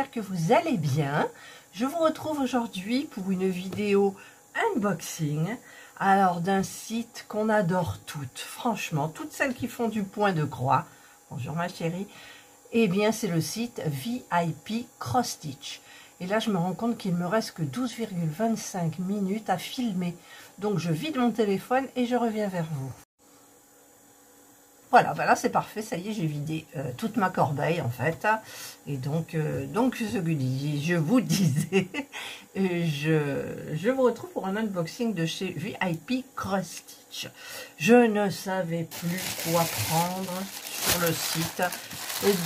j'espère que vous allez bien. Je vous retrouve aujourd'hui pour une vidéo unboxing, alors d'un site qu'on adore toutes, franchement, toutes celles qui font du point de croix. Bonjour ma chérie. Eh bien, c'est le site VIP Cross Stitch. Et là, je me rends compte qu'il me reste que 12,25 minutes à filmer. Donc, je vide mon téléphone et je reviens vers vous. Voilà, ben là c'est parfait, ça y est, j'ai vidé toute ma corbeille en fait. Et donc ce que je vous disais, je vous retrouve pour un unboxing de chez VIP Cross Stitch. Je ne savais plus quoi prendre sur le site.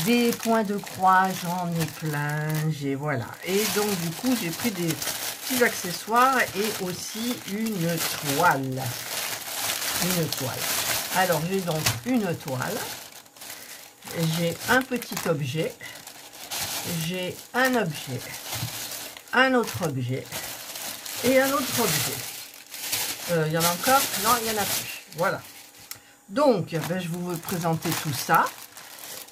Des points de croix, j'en ai plein, voilà. Et donc du coup, j'ai pris des petits accessoires et aussi une toile. Alors, j'ai donc une toile, j'ai un petit objet, j'ai un objet, un autre objet et un autre objet. Il y en a encore? Non, il n'y en a plus. Voilà. Donc, ben, je vais vous présenter tout ça.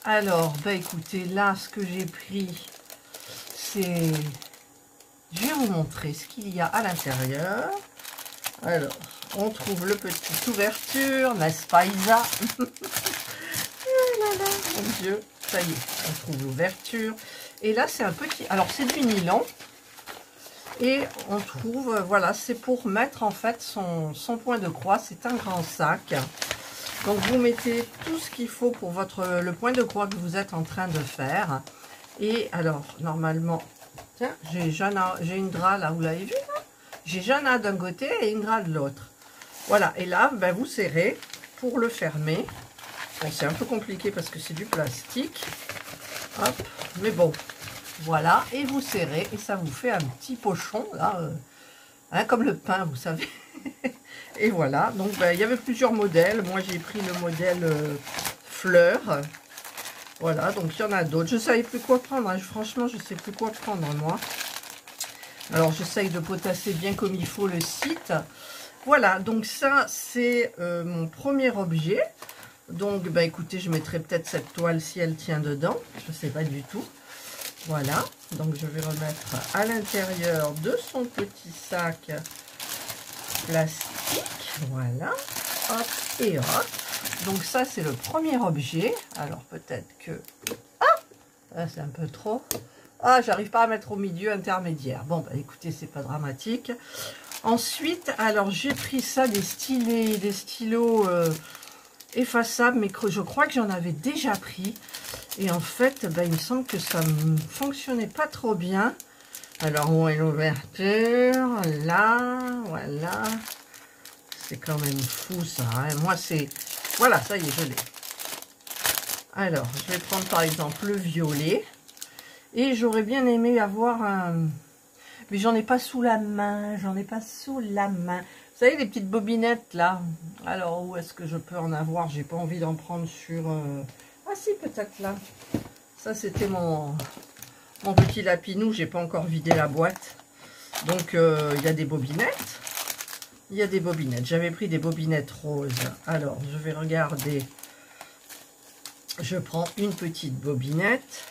Alors, ben, écoutez, là, ce que j'ai pris, c'est... Je vais vous montrer ce qu'il y a à l'intérieur. Alors... on trouve le petite ouverture, n'est-ce pas Isa? Oh là là, mon Dieu, ça y est, on trouve l'ouverture. Et là, c'est un petit... alors, c'est du nylon. Et on trouve, voilà, c'est pour mettre en fait son point de croix. C'est un grand sac. Donc, vous mettez tout ce qu'il faut pour le point de croix que vous êtes en train de faire. Et alors, normalement, tiens, j'ai une drap là, vous l'avez vu là? J'ai Jana d'un côté et une drap de l'autre. Voilà, et là, ben, vous serrez pour le fermer. Bon, c'est un peu compliqué parce que c'est du plastique. Hop, mais bon, voilà, et vous serrez, et ça vous fait un petit pochon, là, hein, comme le pain, vous savez. Et voilà, donc ben, il y avait plusieurs modèles. Moi, j'ai pris le modèle fleur. Voilà, donc il y en a d'autres. Je ne savais plus quoi prendre, hein. Franchement, je ne sais plus quoi prendre, moi. Alors, j'essaye de potasser bien comme il faut le site. Voilà, donc ça, c'est mon premier objet. Donc, bah, écoutez, je mettrai peut-être cette toile si elle tient dedans. Je ne sais pas du tout. Voilà, donc je vais remettre à l'intérieur de son petit sac plastique. Voilà, hop et hop. Donc ça, c'est le premier objet. Alors, peut-être que... ah, c'est un peu trop. Ah, j'arrive pas à mettre au milieu intermédiaire. Bon, bah, écoutez, c'est pas dramatique. Ensuite, alors j'ai pris ça, des stylos effaçables, mais je crois que j'en avais déjà pris. Et en fait, ben, il me semble que ça ne fonctionnait pas trop bien. Alors, où est l'ouverture? Là, voilà. C'est quand même fou ça, hein. Moi, c'est... voilà, ça y est, je l'ai. Alors, je vais prendre par exemple le violet. Et j'aurais bien aimé avoir un... mais j'en ai pas sous la main, Vous savez, les petites bobinettes, là. Alors, où est-ce que je peux en avoir? J'ai pas envie d'en prendre sur... ah si, peut-être là. Ça, c'était mon petit lapinou. J'ai pas encore vidé la boîte. Donc, il y a des bobinettes. Il y a des bobinettes. J'avais pris des bobinettes roses. Alors, je vais regarder. Je prends une petite bobinette.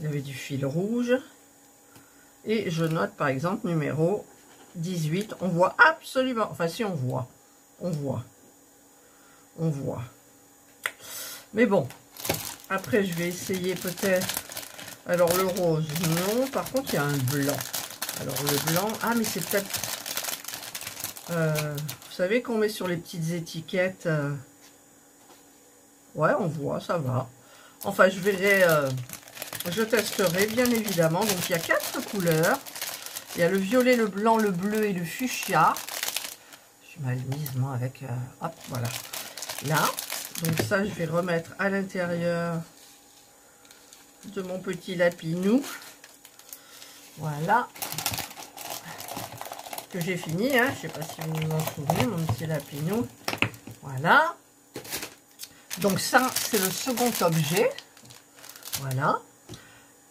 Il y avait du fil rouge. Et je note par exemple numéro 18. On voit absolument... enfin si on voit. On voit. Mais bon. Après je vais essayer peut-être... alors le rose, non. Par contre il y a un blanc. Alors le blanc... ah mais c'est peut-être... vous savez qu'on met sur les petites étiquettes... ouais, on voit, ça va. Enfin je verrai... je testerai bien évidemment. Donc il y a 4 couleurs. Il y a le violet, le blanc, le bleu et le fuchsia. Je suis mal mise moi avec... hop, voilà. Là. Donc ça je vais remettre à l'intérieur de mon petit lapinou. Voilà. Que j'ai fini. Hein. Je ne sais pas si vous vous en souvenez, mon petit lapinou. Voilà. Donc ça c'est le second objet. Voilà.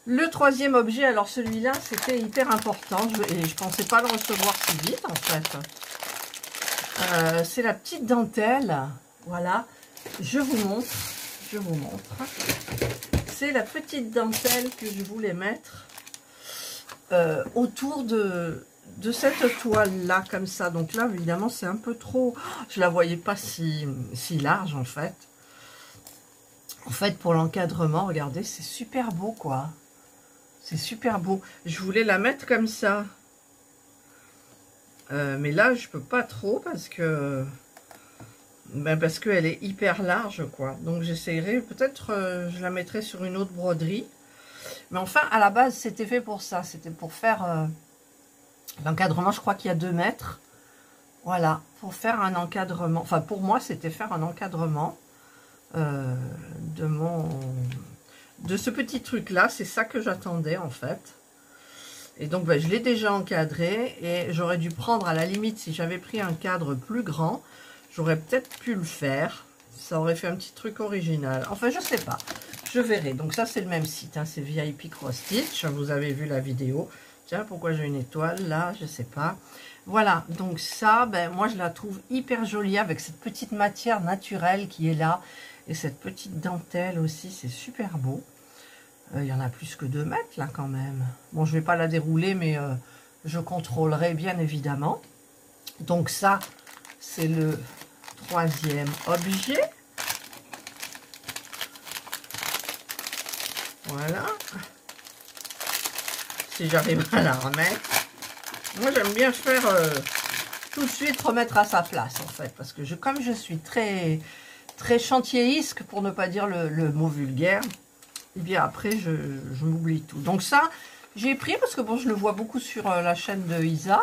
Le troisième objet, alors celui-là, c'était hyper important et je pensais pas le recevoir si vite en fait. C'est la petite dentelle. Voilà, je vous montre. c'est la petite dentelle que je voulais mettre autour de cette toile là, comme ça. Donc là, évidemment, c'est un peu trop... Je la voyais pas si large, en fait. En fait, pour l'encadrement, regardez, c'est super beau, quoi. C'est super beau. Je voulais la mettre comme ça. Mais là, je peux pas trop parce que... parce qu'elle est hyper large, quoi. Donc, j'essayerai, peut-être, je la mettrai sur une autre broderie. Mais enfin, à la base, c'était fait pour ça. C'était pour faire l'encadrement, je crois qu'il y a 2 mètres. Voilà, pour faire un encadrement. Enfin, pour moi, c'était faire un encadrement de ce petit truc-là. C'est ça que j'attendais, en fait. Et donc, je l'ai déjà encadré. Et j'aurais dû prendre, à la limite, si j'avais pris un cadre plus grand, j'aurais peut-être pu le faire. Ça aurait fait un petit truc original. Enfin, je sais pas. Je verrai. Donc, ça, c'est le même site. Hein, c'est VIP Cross Stitch. Vous avez vu la vidéo. Tiens, pourquoi j'ai une étoile là? Je sais pas. Voilà. Donc, ça, moi, je la trouve hyper jolie avec cette petite matière naturelle qui est là. Et cette petite dentelle aussi. C'est super beau. Il y en a plus que 2 mètres là, quand même. Bon, je vais pas la dérouler, mais je contrôlerai bien évidemment. Donc, ça, c'est le 3e objet. Voilà. Si j'arrive à la remettre. Moi, j'aime bien faire tout de suite remettre à sa place, en fait. Parce que comme je suis très, très chantiéisque, pour ne pas dire le mot vulgaire, et bien après, je m'oublie tout. Donc ça, j'ai pris parce que bon, je le vois beaucoup sur la chaîne de Isa.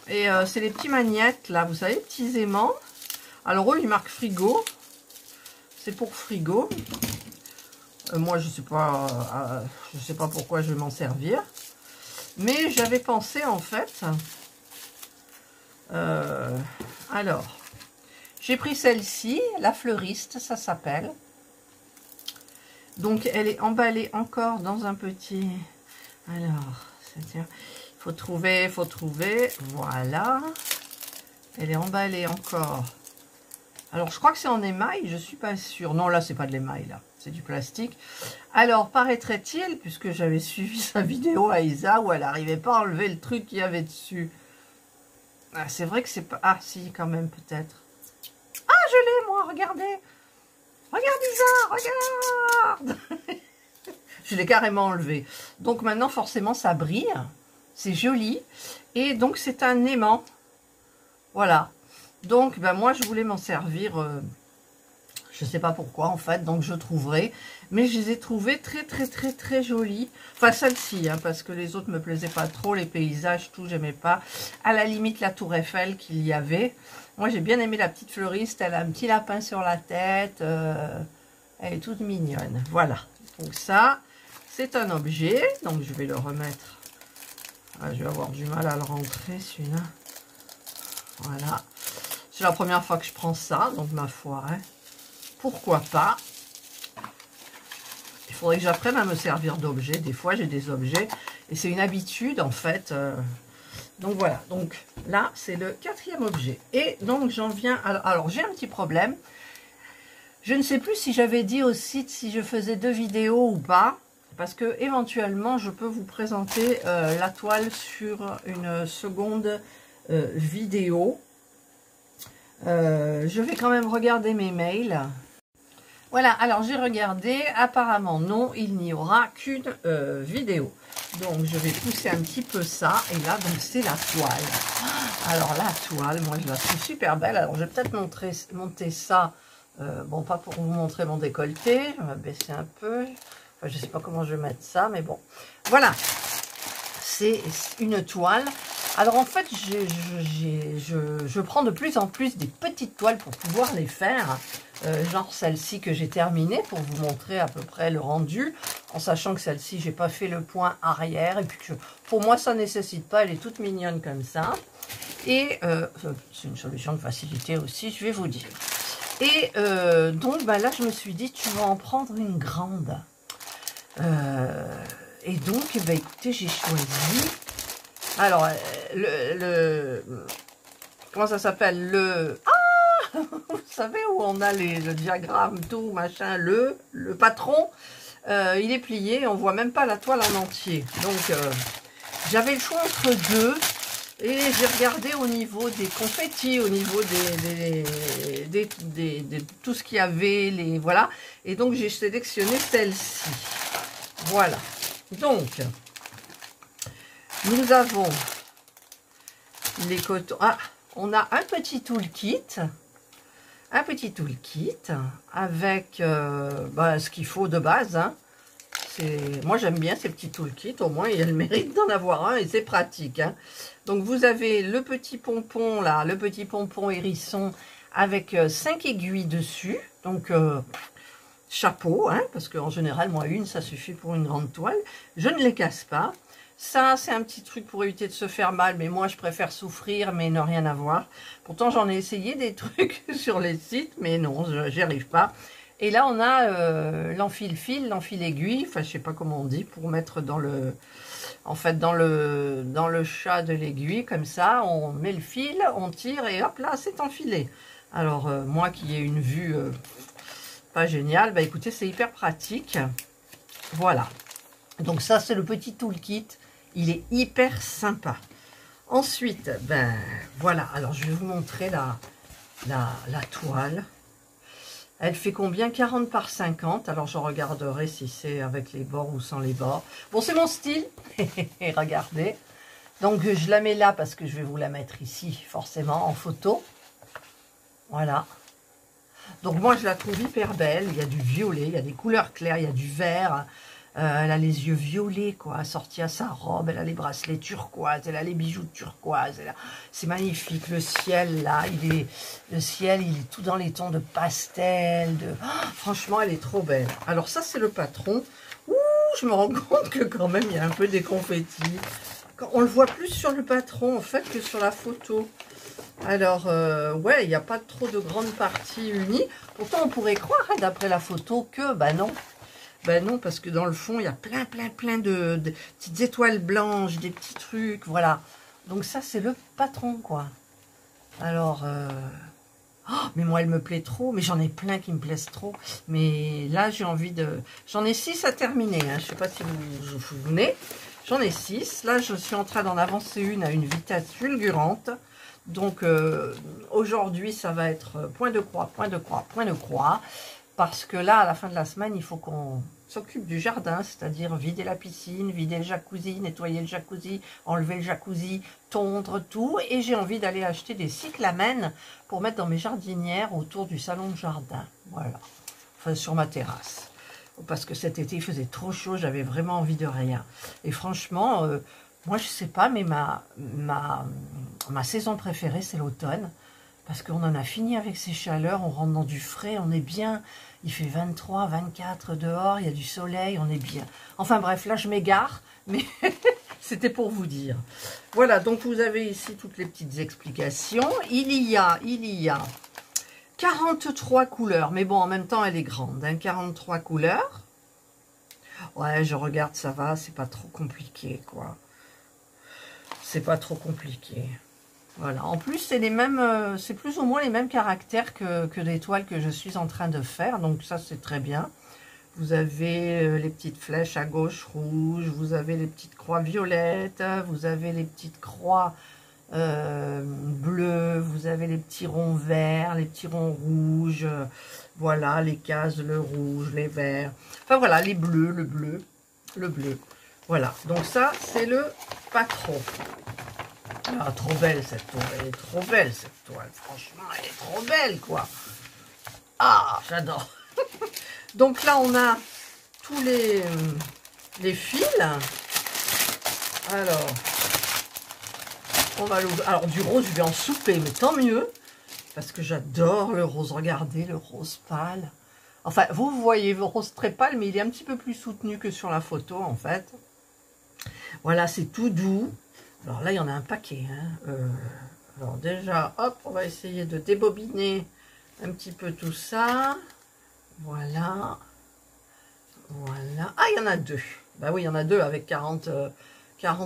Et c'est les petits magnettes, là, vous savez, petits aimants. Alors eux, ils marquent frigo. C'est pour frigo. Moi, je sais pas pourquoi je vais m'en servir. Mais j'avais pensé, en fait... alors, j'ai pris celle-ci, la fleuriste, ça s'appelle. Donc, elle est emballée encore dans un petit... Alors, c'est-à-dire... Faut trouver... Voilà. Elle est emballée encore. Alors, je crois que c'est en émail, je suis pas sûre. Non, là, c'est pas de l'émail, là. C'est du plastique. Alors, paraîtrait-il, puisque j'avais suivi sa vidéo à Isa, où elle n'arrivait pas à enlever le truc qu'il y avait dessus. Ah, c'est vrai que c'est pas... Ah, si, quand même, peut-être. Ah, je l'ai, moi, regardez. Regarde, Isa, regarde. Je l'ai carrément enlevé. Donc, maintenant, forcément, ça brille. C'est joli. Et donc, c'est un aimant. Voilà. Donc, moi, je voulais m'en servir... je ne sais pas pourquoi, en fait, donc je trouverai. Mais je les ai trouvées très, très, très, très jolies. Enfin, celle-ci, hein, parce que les autres me plaisaient pas trop. Les paysages, tout, j'aimais pas. À la limite, la tour Eiffel qu'il y avait. Moi, j'ai bien aimé la petite fleuriste. Elle a un petit lapin sur la tête. Elle est toute mignonne. Voilà. Donc ça, c'est un objet. Donc, je vais le remettre. Ah, je vais avoir du mal à le rentrer, celui-là. Voilà. C'est la première fois que je prends ça, donc ma foi, hein. Pourquoi pas? Il faudrait que j'apprenne à me servir d'objets. Des fois, j'ai des objets et c'est une habitude, en fait. Donc, voilà. Donc, là, c'est le 4e objet. Et donc, j'en viens... Alors, j'ai un petit problème. Je ne sais plus si j'avais dit au site si je faisais 2 vidéos ou pas. Parce que, éventuellement, je peux vous présenter la toile sur une seconde vidéo. Je vais quand même regarder mes mails. Voilà, alors j'ai regardé, apparemment non, il n'y aura qu'une vidéo. Donc je vais pousser un petit peu ça, et là donc c'est la toile. Alors la toile, moi je la trouve super belle. Alors je vais peut-être monter ça, bon pas pour vous montrer mon décolleté, je vais baisser un peu. Enfin, je ne sais pas comment je vais mettre ça, mais bon. Voilà, c'est une toile. Alors en fait, je prends de plus en plus des petites toiles pour pouvoir les faire. Genre celle-ci que j'ai terminée pour vous montrer à peu près le rendu. En sachant que celle-ci, j'ai pas fait le point arrière. Et puis que pour moi, ça nécessite pas. Elle est toute mignonne comme ça. Et c'est une solution de facilité aussi, je vais vous dire. Et donc là, je me suis dit, tu vas en prendre une grande. Et donc, écoutez, j'ai choisi... Alors, comment ça s'appelle? Ah, vous savez où on a le diagramme, tout, machin, le patron. il est plié, on voit même pas la toile en entier. Donc, j'avais le choix entre deux. Et j'ai regardé au niveau des confettis, au niveau de tout ce qu'il y avait, voilà. Et donc, j'ai sélectionné celle-ci. Voilà. Donc, nous avons les cotons. Ah, on a un petit toolkit. Un petit toolkit avec ce qu'il faut de base. Hein. Moi, j'aime bien ces petits toolkits. Au moins, il y a le mérite d'en avoir un et c'est pratique. Hein. Donc, vous avez le petit pompon, là, le petit pompon hérisson avec 5 aiguilles dessus. Donc, chapeau, hein, parce qu'en général, moi, une, ça suffit pour une grande toile. Je ne les casse pas. Ça, c'est un petit truc pour éviter de se faire mal, mais moi, je préfère souffrir, mais ne rien avoir. Pourtant, j'en ai essayé des trucs sur les sites, mais non, j'y arrive pas. Et là, on a l'enfile-fil, l'enfile-aiguille, enfin, je sais pas comment on dit, pour mettre dans le... En fait, dans le chat de l'aiguille, comme ça, on met le fil, on tire, et hop, là, c'est enfilé. Alors, moi qui ai une vue pas géniale, bah écoutez, c'est hyper pratique. Voilà. Donc ça, c'est le petit toolkit. Il est hyper sympa. Ensuite, ben voilà. Alors, je vais vous montrer la toile. Elle fait combien? 40 par 50. Alors, je regarderai si c'est avec les bords ou sans les bords. Bon, c'est mon style. Regardez. Donc, je la mets là parce que je vais vous la mettre ici, forcément, en photo. Voilà. Donc, moi, je la trouve hyper belle. Il y a du violet, il y a des couleurs claires, il y a du vert. Elle a les yeux violets, quoi, assortis à sa robe. Elle a les bracelets turquoise, elle a les bijoux turquoise. C'est magnifique. Le ciel, là, le ciel, il est tout dans les tons de pastel. Franchement, elle est trop belle. Alors, ça, c'est le patron. Ouh, je me rends compte que quand même, il y a un peu des confettis. On le voit plus sur le patron, en fait, que sur la photo. Alors, ouais, il n'y a pas trop de grandes parties unies. Pourtant, on pourrait croire, hein, d'après la photo, que, bah non. Ben non, parce que dans le fond, il y a plein de petites étoiles blanches, des petits trucs, voilà. Donc ça, c'est le patron, quoi. Alors, oh, mais moi, elle me plaît trop, mais j'en ai plein qui me plaisent trop. Mais là, j'ai envie de... J'en ai 6 à terminer, hein. Je ne sais pas si vous vous souvenez. J'en ai 6. Là, je suis en train d'en avancer une à une vitesse fulgurante. Donc, aujourd'hui, ça va être point de croix, point de croix, point de croix. Parce que là, à la fin de la semaine, il faut qu'on s'occupe du jardin, c'est-à-dire vider la piscine, vider le jacuzzi, nettoyer le jacuzzi, enlever le jacuzzi, tondre tout. Et j'ai envie d'aller acheter des cyclamènes pour mettre dans mes jardinières autour du salon de jardin. Voilà, enfin sur ma terrasse. Parce que cet été, il faisait trop chaud, j'avais vraiment envie de rien. Et franchement, moi, je sais pas, mais ma saison préférée, c'est l'automne. Parce qu'on en a fini avec ces chaleurs, on rentre dans du frais, on est bien. Il fait 23, 24 dehors, il y a du soleil, on est bien. Enfin bref, là je m'égare, mais c'était pour vous dire. Voilà, donc vous avez ici toutes les petites explications. Il y a 43 couleurs, mais bon, en même temps, elle est grande. Hein, 43 couleurs. Ouais, je regarde, ça va, c'est pas trop compliqué, quoi. C'est pas trop compliqué. Voilà, en plus, c'est les mêmes, c'est plus ou moins les mêmes caractères que les toiles que je suis en train de faire. Donc ça, c'est très bien. Vous avez les petites flèches à gauche rouges, vous avez les petites croix violettes, vous avez les petites croix bleues, vous avez les petits ronds verts, les petits ronds rouges. Voilà, les cases, le rouge, les verts. Enfin voilà, les bleus, le bleu, le bleu. Voilà, donc ça, c'est le patron. Ah, trop belle cette toile, elle est trop belle cette toile, franchement, elle est trop belle, quoi. Ah, j'adore. Donc là, on a tous les fils. Alors, on va l'ouvrir. Alors, du rose, je vais en souper, mais tant mieux, parce que j'adore le rose. Regardez, le rose pâle. Enfin, vous voyez, le rose très pâle, mais il est un petit peu plus soutenu que sur la photo, en fait. Voilà, c'est tout doux. Alors là, il y en a un paquet. Hein. Alors déjà, hop, on va essayer de débobiner un petit peu tout ça. Voilà. Voilà. Ah, il y en a deux. Bah oui, il y en a deux avec 40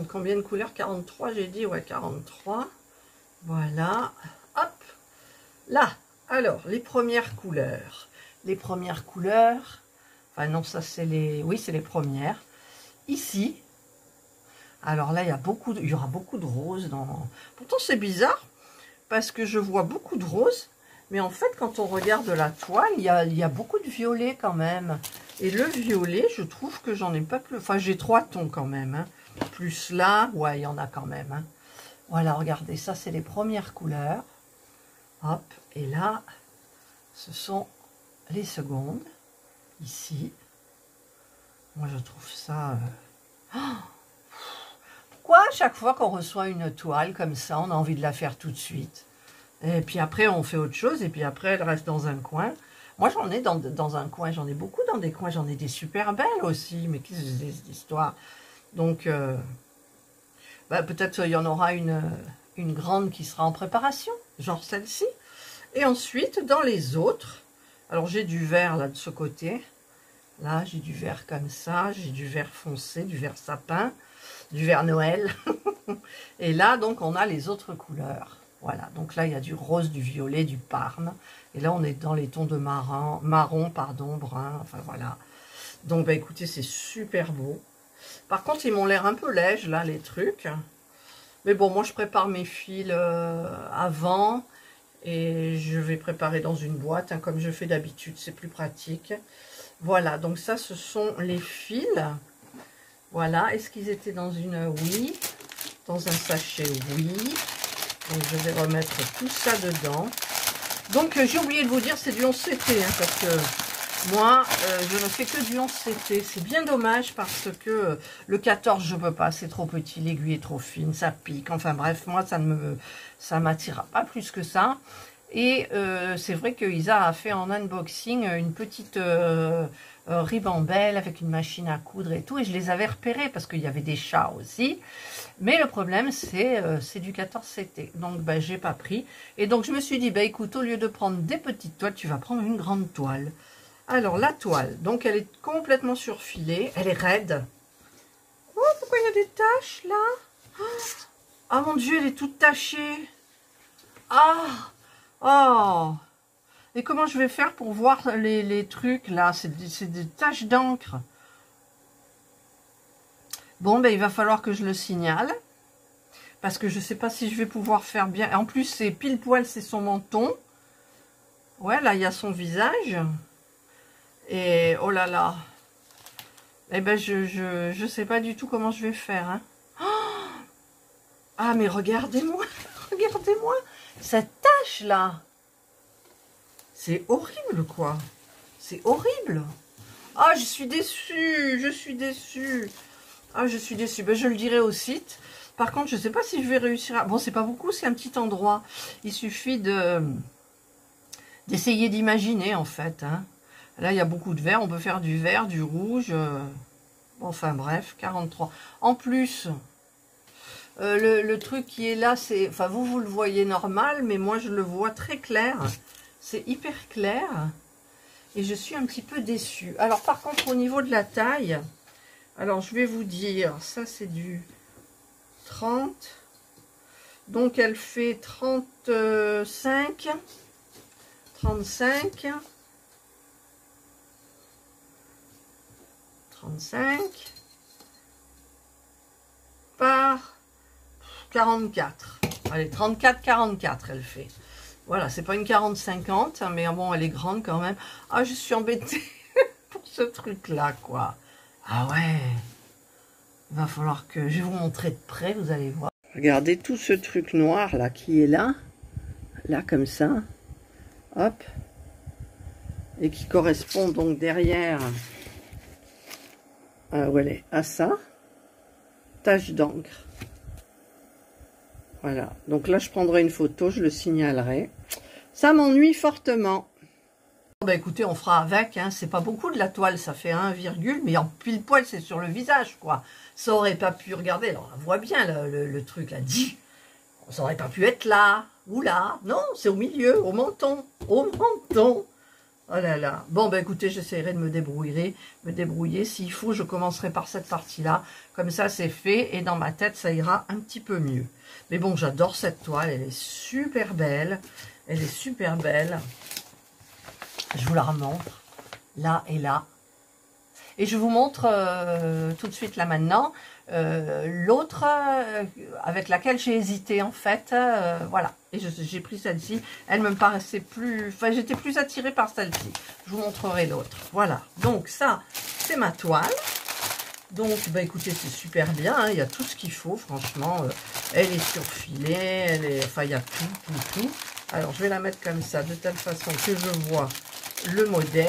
combien de couleurs? 43, j'ai dit. Ouais, 43. Voilà. Hop. Là. Alors, les premières couleurs. Les premières couleurs. Enfin non, ça c'est les... Oui, c'est les premières. Ici, alors là, il y aura beaucoup de roses dans... Pourtant, c'est bizarre, parce que je vois beaucoup de roses, mais en fait, quand on regarde la toile, il y a beaucoup de violet quand même. Et le violet, je trouve que j'en ai pas plus... Enfin, j'ai 3 tons quand même. Hein. Plus là, ouais, il y en a quand même. Hein. Voilà, regardez, ça, c'est les premières couleurs. Hop, et là, ce sont les secondes. Ici. Moi, je trouve ça... Pourquoi à chaque fois qu'on reçoit une toile comme ça, on a envie de la faire tout de suite? Et puis après, on fait autre chose, et puis après, elle reste dans un coin. Moi, j'en ai dans un coin, j'en ai beaucoup dans des coins, j'en ai des super belles aussi, mais qu'est-ce que c'est cette histoire? Donc, bah, peut-être il y en aura une grande qui sera en préparation, genre celle-ci. Et ensuite, dans les autres, alors j'ai du vert là de ce côté, là j'ai du vert comme ça, j'ai du vert foncé, du vert sapin, du vert Noël. Et là, donc, on a les autres couleurs. Voilà, donc là, il y a du rose, du violet, du parme. Et là, on est dans les tons de marron, pardon, brun, enfin voilà. Donc, bah, écoutez, c'est super beau. Par contre, ils m'ont l'air un peu lèges, là, les trucs. Mais bon, moi, je prépare mes fils avant. Et je vais préparer dans une boîte, hein, comme je fais d'habitude, c'est plus pratique. Voilà, donc ça, ce sont les fils. Voilà, est-ce qu'ils étaient dans une... Oui. Dans un sachet, oui. Donc, je vais remettre tout ça dedans. Donc, j'ai oublié de vous dire, c'est du 11CT, hein, parce que moi, je ne fais que du 11CT. C'est bien dommage parce que le 14, je ne peux pas, c'est trop petit, l'aiguille est trop fine, ça pique. Enfin bref, moi, ça m'attira pas plus que ça. Et c'est vrai que Isa a fait en unboxing une petite ribambelle avec une machine à coudre et tout. Et je les avais repérés parce qu'il y avait des chats aussi. Mais le problème, c'est du 14CT. Donc, bah, j'ai pas pris. Et donc, je me suis dit, bah, écoute, au lieu de prendre des petites toiles, tu vas prendre une grande toile. Alors, la toile, donc, elle est complètement surfilée. Elle est raide. Oh, pourquoi il y a des taches, là? Oh, mon Dieu, elle est toute tachée. Ah! Oh! Et comment je vais faire pour voir les trucs, là? C'est des taches d'encre. Bon, ben, il va falloir que je le signale. Parce que je ne sais pas si je vais pouvoir faire bien. En plus, c'est pile poil, c'est son menton. Ouais, là, il y a son visage. Et, oh là là. Eh ben, je sais pas du tout comment je vais faire. Hein. Oh, ah, mais regardez-moi. Regardez-moi. Cette tache-là. C'est horrible, quoi. C'est horrible. Ah, je suis déçue. Je suis déçue. Ah, je suis déçue. Ben, je le dirai au site. Par contre, je ne sais pas si je vais réussir à... Bon, c'est pas beaucoup, c'est un petit endroit. Il suffit d'essayer d'imaginer, en fait. Hein. Là, il y a beaucoup de vert. On peut faire du vert, du rouge. Enfin, bref, 43. En plus, le truc qui est là, c'est... Enfin, vous le voyez normal, mais moi, je le vois très clair. C'est hyper clair. Et je suis un petit peu déçue. Alors, par contre, au niveau de la taille... Alors, je vais vous dire, ça, c'est du 30. Donc, elle fait 35. 35. 35. Par 44. Allez, 34-44, elle fait. Voilà, c'est pas une 40-50, mais bon, elle est grande quand même. Ah, je suis embêtée pour ce truc-là, quoi. Ah ouais, il va falloir que... Je vais vous montrer de près, vous allez voir. Regardez tout ce truc noir là qui est là. Là comme ça. Hop. Et qui correspond donc derrière à ça. Tache d'encre. Voilà. Donc là je prendrai une photo, je le signalerai. Ça m'ennuie fortement. Bah écoutez, on fera avec, hein. C'est pas beaucoup de la toile, ça fait 1, mais en pile poil c'est sur le visage, quoi. Ça aurait pas pu, regarder, alors on voit bien le truc là, dit. Ça aurait pas pu être là, ou là, non, c'est au milieu, au menton, oh là là. Bon, bah écoutez, j'essaierai de me débrouiller, s'il faut, je commencerai par cette partie-là, comme ça c'est fait, et dans ma tête ça ira un petit peu mieux. Mais bon, j'adore cette toile, elle est super belle, Je vous la remontre, là et là. Et je vous montre tout de suite là maintenant l'autre avec laquelle j'ai hésité en fait. Voilà. Et j'ai pris celle-ci. Elle me paraissait plus... Enfin, j'étais plus attirée par celle-ci. Je vous montrerai l'autre. Voilà. Donc ça, c'est ma toile. Donc, bah écoutez, c'est super bien, hein, il y a tout ce qu'il faut, franchement. Elle est surfilée, elle est... Enfin, il y a tout. Alors, je vais la mettre comme ça, de telle façon que je vois le modèle.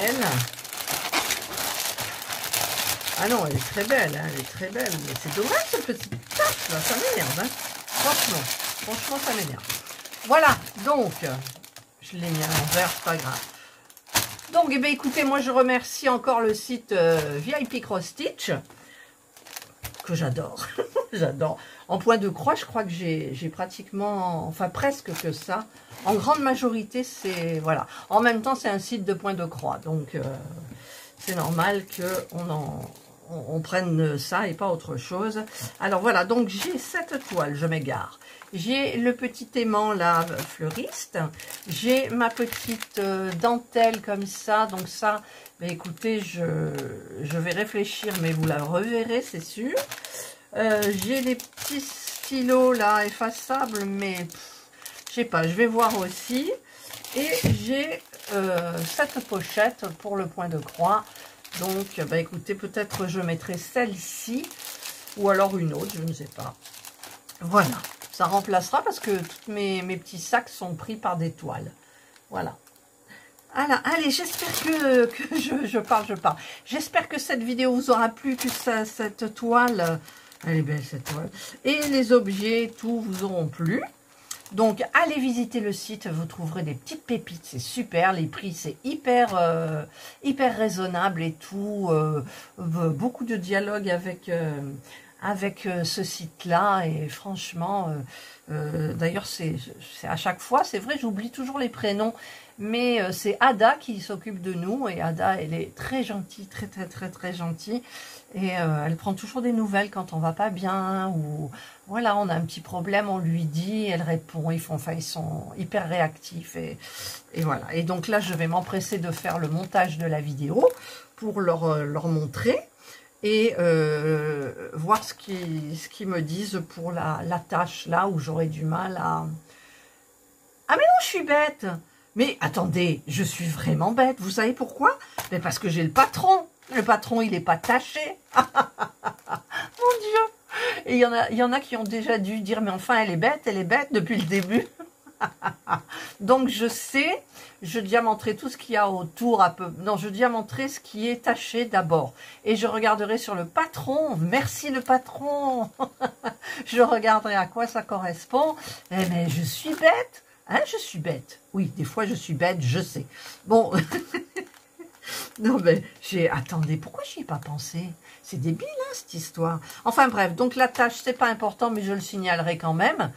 Ah non, elle est très belle, hein, elle est très belle. Mais c'est dommage, cette petite tache, là, ça m'énerve, hein. Franchement, ça m'énerve. Voilà, donc, je l'ai mis à l'envers, c'est pas grave. Donc, eh bien, écoutez, moi, je remercie encore le site VIP Cross Stitch, que j'adore. J'adore. En point de croix, je crois que j'ai pratiquement, enfin presque que ça. En grande majorité, c'est, voilà. En même temps, c'est un site de point de croix. Donc, c'est normal qu'on prenne ça et pas autre chose. Alors, voilà. Donc, j'ai cette toile, je m'égare. J'ai le petit aimant, là, fleuriste. J'ai ma petite dentelle comme ça. Donc, ça... Mais écoutez, je vais réfléchir, mais vous la reverrez, c'est sûr. J'ai des petits stylos là, effaçables, mais je sais pas, je vais voir aussi. Et j'ai cette pochette pour le point de croix. Donc, bah écoutez, peut-être je mettrai celle-ci, ou alors une autre, je ne sais pas. Voilà, ça remplacera parce que tous mes petits sacs sont pris par des toiles. Voilà. Allez, j'espère que je parle. J'espère que cette vidéo vous aura plu, que cette toile, elle est belle cette toile, et les objets, tout vous auront plu. Donc, allez visiter le site, vous trouverez des petites pépites, c'est super, les prix, c'est hyper raisonnable et tout, beaucoup de dialogue avec ce site-là, et franchement, d'ailleurs, c'est à chaque fois, c'est vrai, j'oublie toujours les prénoms, mais c'est Ada qui s'occupe de nous, et Ada, elle est très gentille, très gentille, et elle prend toujours des nouvelles quand on va pas bien, ou voilà, on a un petit problème, on lui dit, elle répond, ils sont hyper réactifs, et voilà. Et donc là, je vais m'empresser de faire le montage de la vidéo pour leur montrer, et voir ce qu'ils me disent pour la tâche là où j'aurais du mal à... Ah mais non, je suis bête. Mais attendez, je suis vraiment bête. Vous savez pourquoi? Mais parce que j'ai le patron. Le patron, il n'est pas taché. Mon Dieu. Et il y en a qui ont déjà dû dire, mais enfin, elle est bête depuis le début. Donc je sais, je diamanterai tout ce qu'il y a autour un peu. Non, je diamanterai ce qui est taché d'abord. Et je regarderai sur le patron. Merci le patron. Je regarderai à quoi ça correspond. Eh mais je suis bête. Hein, je suis bête. Oui, des fois je suis bête, je sais. Bon. Non mais attendez, pourquoi j'y ai pas pensé? C'est débile hein, cette histoire. Enfin bref, donc la tâche c'est pas important, mais je le signalerai quand même.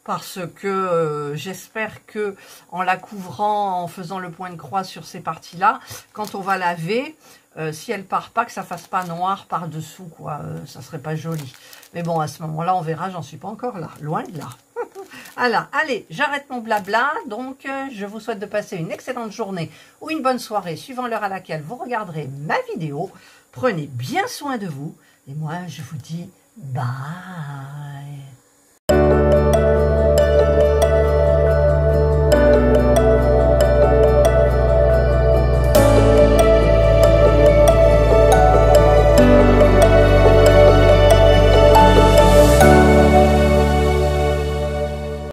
Parce que j'espère que en la couvrant, en faisant le point de croix sur ces parties-là, quand on va laver, si elle part pas, que ça fasse pas noir par-dessous, quoi, ça serait pas joli. Mais bon, à ce moment-là, on verra, j'en suis pas encore là, loin de là. Alors, allez, j'arrête mon blabla, donc je vous souhaite de passer une excellente journée ou une bonne soirée, suivant l'heure à laquelle vous regarderez ma vidéo. Prenez bien soin de vous, et moi, je vous dis bye.